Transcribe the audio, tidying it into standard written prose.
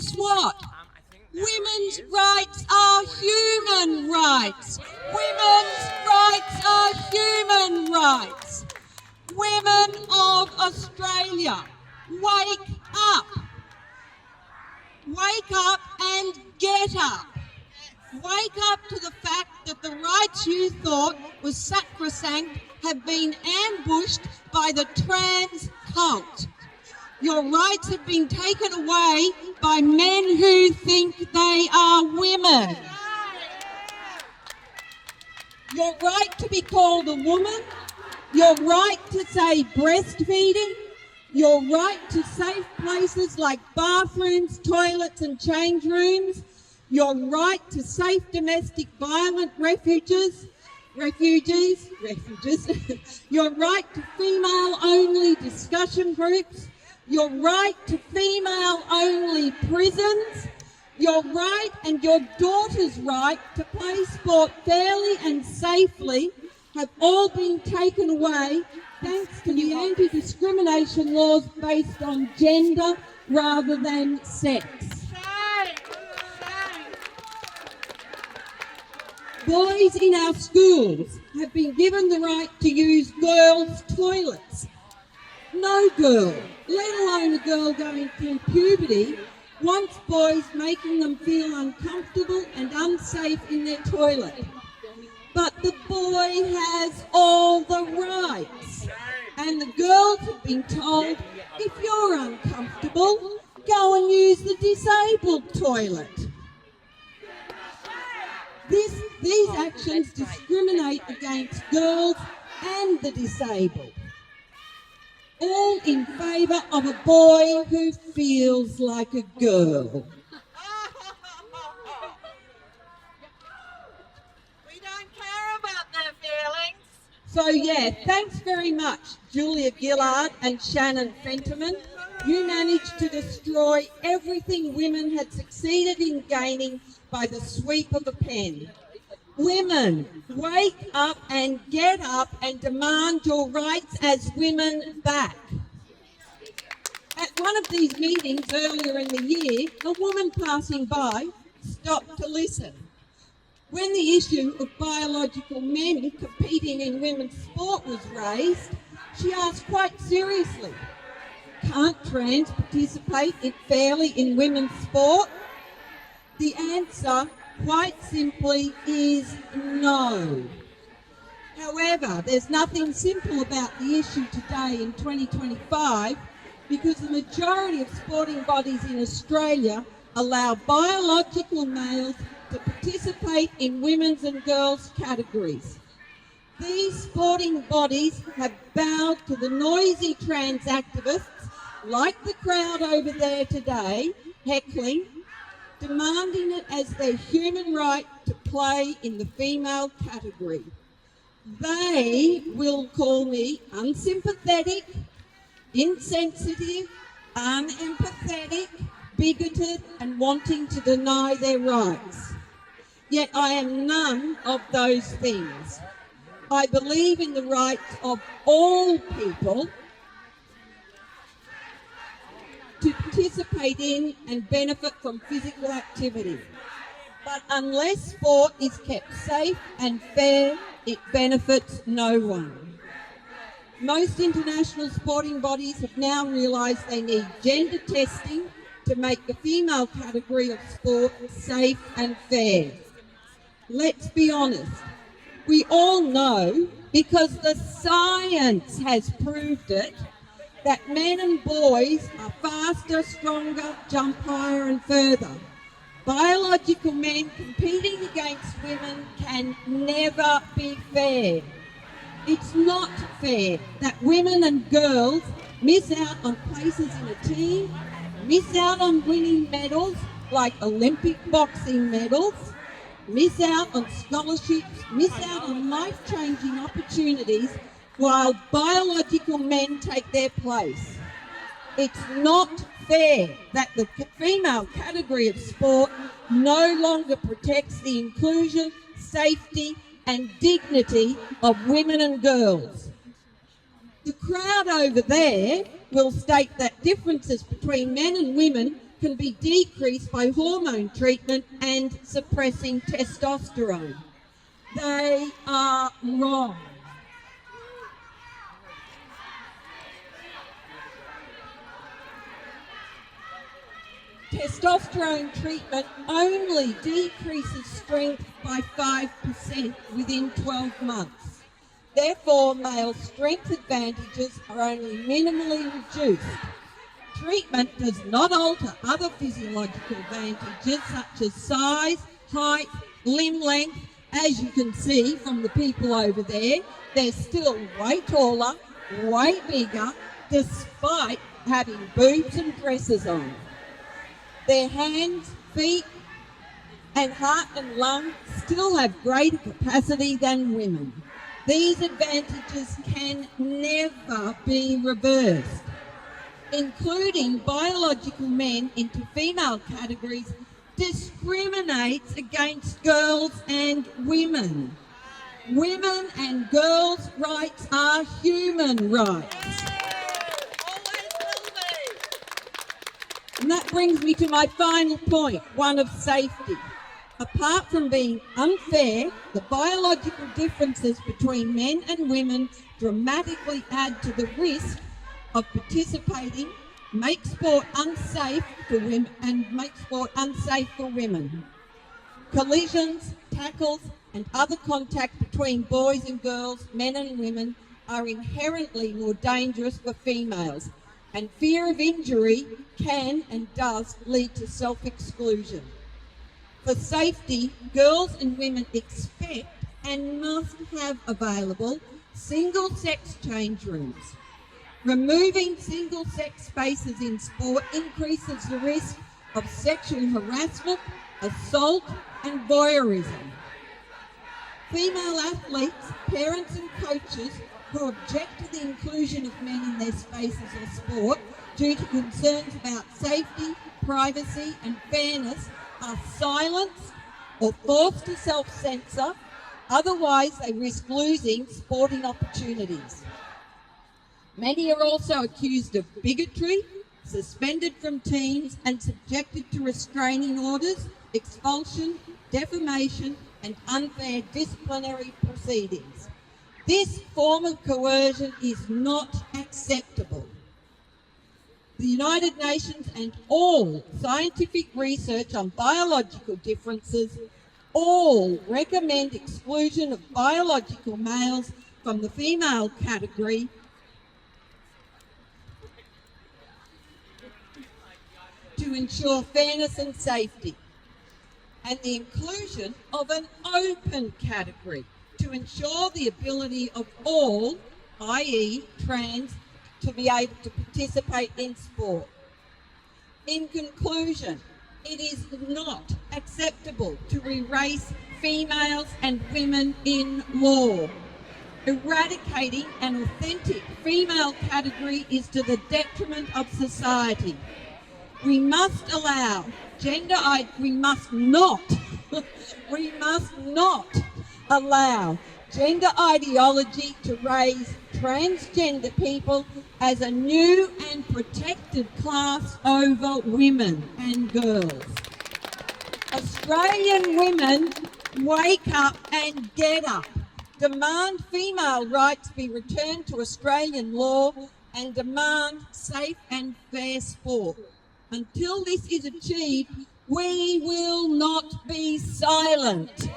guess what? Women's rights are human rights. Women's rights are human rights. Women of Australia, wake up. Wake up and get up. Wake up to the fact that the rights you thought was sacrosanct have been ambushed by the trans cult. Your rights have been taken away by men who think they are women. Your right to be called a woman, your right to say breastfeeding, your right to safe places like bathrooms, toilets and change rooms, your right to safe domestic violence refuges, your right to female-only discussion groups, your right to female-only prisons, your right and your daughter's right to play sport fairly and safely have all been taken away thanks to the anti-discrimination laws based on gender rather than sex. Boys in our schools have been given the right to use girls' toilets. No girl, let alone a girl going through puberty, wants boys making them feel uncomfortable and unsafe in their toilet. But the boy has all the rights. And the girls have been told, if you're uncomfortable, go and use the disabled toilet. These actions discriminate against girls and the disabled, all in favour of a boy who feels like a girl. We don't care about their feelings. So yeah, thanks very much, Julia Gillard and Shannon Fentiman. You managed to destroy everything women had succeeded in gaining by the sweep of a pen. Women, wake up and get up and demand your rights as women back. At one of these meetings earlier in the year, a woman passing by stopped to listen. When the issue of biological men competing in women's sport was raised, she asked quite seriously, can't trans participate fairly in women's sport? The answer, quite simply, is no. However, there's nothing simple about the issue today in 2025 because the majority of sporting bodies in Australia allow biological males to participate in women's and girls' categories. These sporting bodies have bowed to the noisy trans activists, like the crowd over there today, heckling, demanding it as their human right to play in the female category. They will call me unsympathetic, insensitive, unempathetic, bigoted and wanting to deny their rights. Yet I am none of those things. I believe in the rights of all people to participate in and benefit from physical activity. But unless sport is kept safe and fair, it benefits no one. Most international sporting bodies have now realised they need gender testing to make the female category of sport safe and fair. Let's be honest, we all know, because the science has proved it, that men and boys are faster, stronger, jump higher and further. Biological men competing against women can never be fair. It's not fair that women and girls miss out on places in a team, miss out on winning medals like Olympic boxing medals, miss out on scholarships, miss out on life-changing opportunities while biological men take their place. It's not fair that the female category of sport no longer protects the inclusion, safety and dignity of women and girls. The crowd over there will state that differences between men and women can be decreased by hormone treatment and suppressing testosterone. They are wrong. Testosterone treatment only decreases strength by 5% within 12 months. Therefore, male strength advantages are only minimally reduced. Treatment does not alter other physiological advantages such as size, height, limb length. As you can see from the people over there, they're still way taller, way bigger, despite having boobs and dresses on. Their hands, feet, and heart and lung still have greater capacity than women. These advantages can never be reversed. Including biological men into female categories discriminates against girls and women. Women and girls' rights are human rights. Always will be. And that brings me to my final point, one of safety. Apart from being unfair, the biological differences between men and women dramatically add to the risk of participating, make sport unsafe for women and make sport unsafe for women. Collisions, tackles and other contact between boys and girls, men and women are inherently more dangerous for females, and fear of injury can and does lead to self-exclusion. For safety, girls and women expect and must have available single-sex change rooms. Removing single-sex spaces in sport increases the risk of sexual harassment, assault and voyeurism. Female athletes, parents and coaches who object to the inclusion of men in their spaces or sport due to concerns about safety, privacy and fairness are silenced or forced to self-censor, otherwise they risk losing sporting opportunities. Many are also accused of bigotry, suspended from teams and subjected to restraining orders, expulsion, defamation and unfair disciplinary proceedings. This form of coercion is not acceptable. The United Nations and all scientific research on biological differences all recommend exclusion of biological males from the female category to ensure fairness and safety, and the inclusion of an open category to ensure the ability of all, i.e. trans, to be able to participate in sport. In conclusion, it is not acceptable to erase females and women in law. Eradicating an authentic female category is to the detriment of society. We must not allow gender ideology to raise transgender people as a new and protected class over women and girls. Australian women, wake up and get up. Demand female rights be returned to Australian law and demand safe and fair sport. Until this is achieved, we will not be silent.